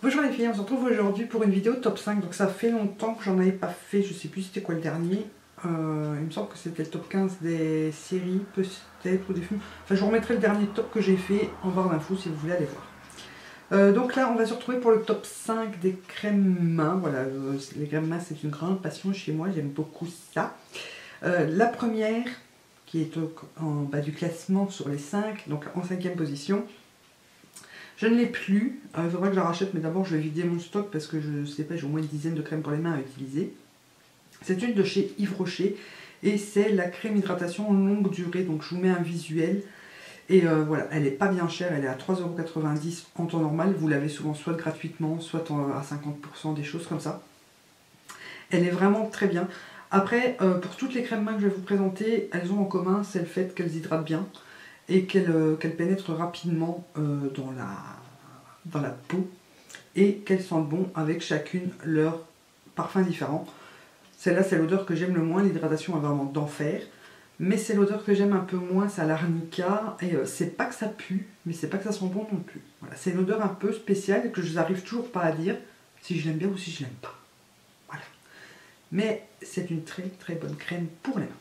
Bonjour les filles, on se retrouve aujourd'hui pour une vidéo top 5. Donc ça fait longtemps que j'en avais pas fait, je sais plus c'était quoi le dernier. Il me semble que c'était le top 15 des séries, peut-être, ou des films. Enfin je vous remettrai le dernier top que j'ai fait en barre d'infos si vous voulez aller voir. Donc là on va se retrouver pour le top 5 des crèmes mains. Voilà, les crèmes mains c'est une grande passion chez moi, j'aime beaucoup ça. La première qui est en bas du classement sur les 5, donc en 5e position. Je ne l'ai plus, il faudra que je la rachète, mais d'abord je vais vider mon stock parce que je sais pas, j'ai au moins une dizaine de crèmes pour les mains à utiliser. C'est une de chez Yves Rocher et c'est la crème hydratation longue durée, donc je vous mets un visuel. Et voilà, elle n'est pas bien chère, elle est à 3,90 € en temps normal, vous l'avez souvent soit gratuitement, soit à 50%, des choses comme ça. Elle est vraiment très bien. Après, pour toutes les crèmes mains que je vais vous présenter, elles ont en commun, c'est le fait qu'elles hydratent bien et qu'elles pénètrent rapidement dans la peau et qu'elles sentent bon avec chacune leur parfum différent. Celle-là, c'est l'odeur que j'aime le moins, l'hydratation est vraiment d'enfer. Mais c'est l'odeur que j'aime un peu moins, c'est à l'arnica. Et c'est pas que ça pue, mais c'est pas que ça sent bon non plus. Voilà, c'est une odeur un peu spéciale et que je n'arrive toujours pas à dire si je l'aime bien ou si je l'aime pas. Voilà. Mais c'est une très très bonne crème pour les mains.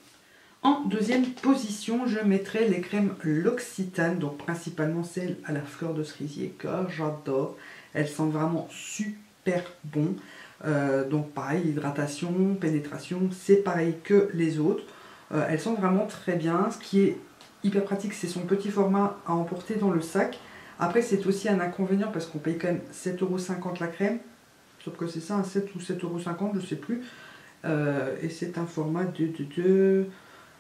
En deuxième position, je mettrai les crèmes L'Occitane, donc principalement celles à la fleur de cerisier que j'adore. Elles sentent vraiment super bon. Donc pareil, hydratation, pénétration, c'est pareil que les autres. Elles sentent vraiment très bien. Ce qui est hyper pratique, c'est son petit format à emporter dans le sac. Après, c'est aussi un inconvénient parce qu'on paye quand même 7,50 € la crème. Sauf que c'est ça, un 7 ou 7,50 €, je ne sais plus. Et c'est un format de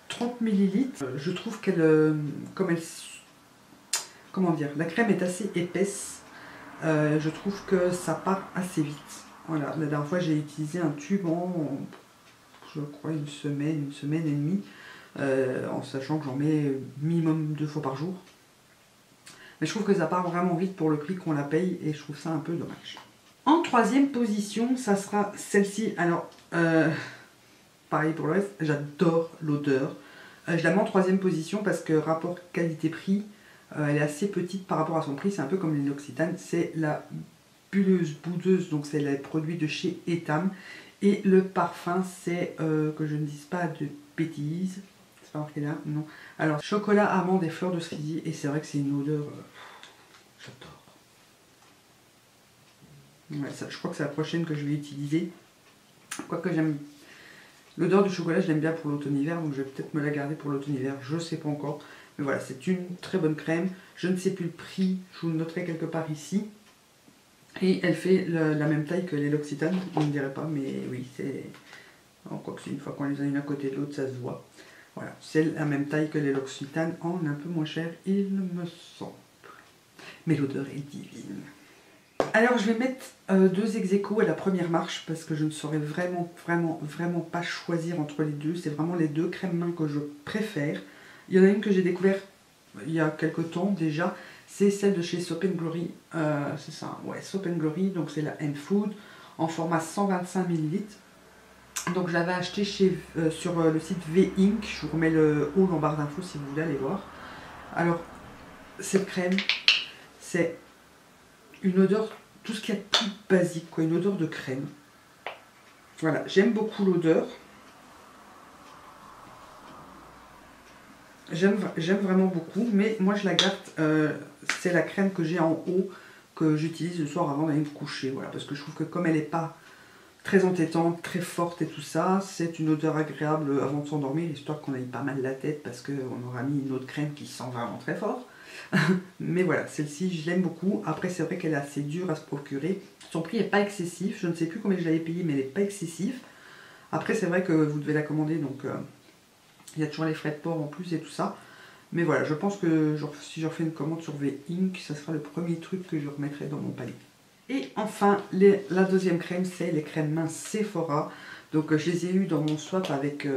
30 ml. Je trouve qu'elle, comment dire, la crème est assez épaisse. Je trouve que ça part assez vite. Voilà, la dernière fois j'ai utilisé un tube en, je crois, une semaine et demie, en sachant que j'en mets minimum 2 fois par jour. Mais je trouve que ça part vraiment vite pour le prix qu'on la paye et je trouve ça un peu dommage. En troisième position, ça sera celle-ci. Alors, pareil pour le reste, j'adore l'odeur. Je la mets en troisième position parce que rapport qualité-prix, elle est assez petite par rapport à son prix. C'est un peu comme l'Occitane, c'est la bulleuse boudeuse, donc c'est les produits de chez Etam. Et le parfum, c'est, que je ne dise pas de bêtises, c'est pas marqué là, non. Alors, chocolat, amande et fleurs de cerisier, et c'est vrai que c'est une odeur, j'adore. Ouais, ça, je crois que c'est la prochaine que je vais utiliser. Quoique j'aime l'odeur du chocolat, je l'aime bien pour l'automne-hiver, donc je vais peut-être me la garder pour l'automne-hiver, je sais pas encore. Mais voilà, c'est une très bonne crème. Je ne sais plus le prix, je vous le noterai quelque part ici. Et elle fait la même taille que les L'Occitane, je ne dirais pas, mais oui, c'est... Quoi que c'est, une fois qu'on les a une à côté de l'autre, ça se voit. Voilà, c'est la même taille que les L'Occitane, en un peu moins cher, il me semble. Mais l'odeur est divine. Alors je vais mettre 2 ex-aequo à la première marche parce que je ne saurais vraiment pas choisir entre les deux. C'est vraiment les 2 crèmes mains que je préfère. Il y en a une que j'ai découvert il y a quelques temps déjà. C'est celle de chez Soap & Glory. C'est ça, ouais, Soap & Glory. Donc c'est la N-Food en format 125 ml. Donc je l'avais acheté sur le site V-Ink. Je vous remets le haul en barre d'infos si vous voulez aller voir. Alors cette crème, c'est une odeur, tout ce qu'il y a de plus basique, quoi, une odeur de crème. Voilà, j'aime beaucoup l'odeur. J'aime vraiment beaucoup, mais moi je la garde, c'est la crème que j'ai en haut, que j'utilise le soir avant d'aller me coucher, voilà, parce que je trouve que comme elle n'est pas très entêtante, très forte et tout ça, c'est une odeur agréable avant de s'endormir, histoire qu'on aille pas mal la tête, parce qu'on aura mis une autre crème qui sent vraiment très fort. Mais voilà, celle-ci je l'aime beaucoup. Après c'est vrai qu'elle est assez dure à se procurer. Son prix n'est pas excessif, je ne sais plus combien je l'avais payé, mais elle n'est pas excessif. Après c'est vrai que vous devez la commander, donc il y a toujours les frais de port en plus et tout ça. Mais voilà, je pense que si je refais une commande sur V-Ink, ça sera le premier truc que je remettrai dans mon panier. Et enfin, la deuxième crème, c'est les crèmes mains Sephora. Donc je les ai eues dans mon swap avec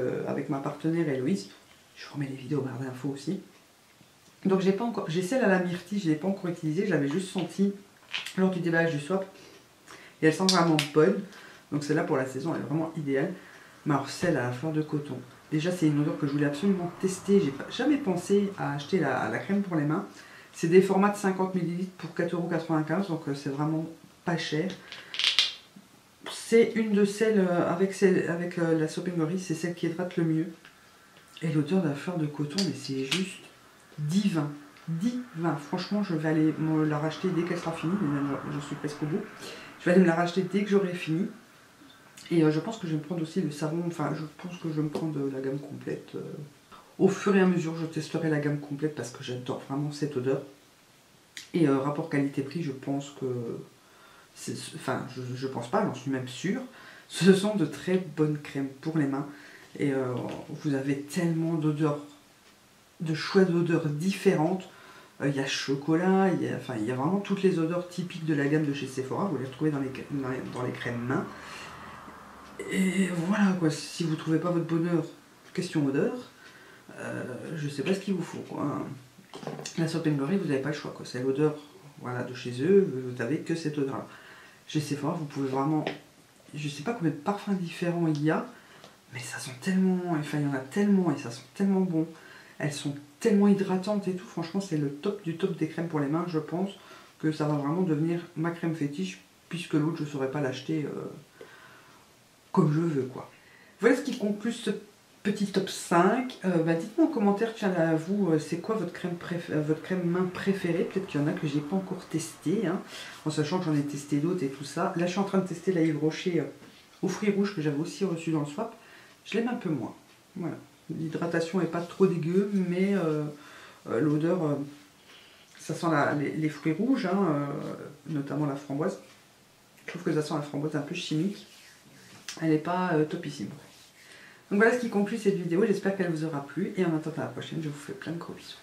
ma partenaire Héloïse. Je vous remets les vidéos barre d'infos aussi. Donc j'ai celle à la myrtille, je ne l'ai pas encore utilisée, je l'avais juste sentie lors du déballage du swap. Et elle sent vraiment bonne. Donc celle-là pour la saison, elle est vraiment idéale. Mais alors celle à la fleur de coton. Déjà c'est une odeur que je voulais absolument tester. J'ai jamais pensé à acheter la crème pour les mains. C'est des formats de 50 ml pour 4,95 €. Donc c'est vraiment pas cher. C'est une de celles avec la Soap & Glory, c'est celle qui hydrate le mieux. Et l'odeur de la fleur de coton, mais c'est juste divin. Divin. Franchement, je vais aller me la racheter dès qu'elle sera finie. Je suis presque au bout. Je vais aller me la racheter dès que j'aurai fini. Et je pense que je vais me prendre aussi le savon. Enfin, je pense que je vais me prendre la gamme complète. Au fur et à mesure, je testerai la gamme complète parce que j'adore vraiment cette odeur. Et rapport qualité-prix, je pense que... Enfin, je pense pas, j'en suis même sûre. Ce sont de très bonnes crèmes pour les mains. Et vous avez tellement d'odeurs, de choix d'odeurs différentes. Il y a chocolat, il y a vraiment toutes les odeurs typiques de la gamme de chez Sephora. Vous les retrouvez dans les crèmes mains. Et voilà quoi, si vous ne trouvez pas votre bonheur, question odeur, je sais pas ce qu'il vous faut quoi. La Soap & Glory, vous n'avez pas le choix quoi. C'est l'odeur voilà, de chez eux, vous n'avez que cette odeur là. Chez Sephora, vous pouvez vraiment, je sais pas combien de parfums différents il y a, mais ça sent tellement, enfin il y en a tellement et ça sent tellement bon. Elles sont tellement hydratantes et tout, franchement c'est le top du top des crèmes pour les mains, je pense que ça va vraiment devenir ma crème fétiche, puisque l'autre je ne saurais pas l'acheter comme je veux quoi. Voilà ce qui conclut ce petit top 5. Dites-moi en commentaire, tiens à vous, c'est quoi votre crème main préférée? Peut-être qu'il y en a que j'ai pas encore testé, hein, en sachant que j'en ai testé d'autres et tout ça. Là je suis en train de tester la Yves Rocher aux fruits rouges que j'avais aussi reçu dans le swap. Je l'aime un peu moins. Voilà. L'hydratation n'est pas trop dégueu, mais l'odeur, ça sent les fruits rouges, hein, notamment la framboise. Je trouve que ça sent la framboise un peu chimique. Elle n'est pas topissime. Donc voilà ce qui conclut cette vidéo, j'espère qu'elle vous aura plu. Et en attendant la prochaine, je vous fais plein de gros bisous.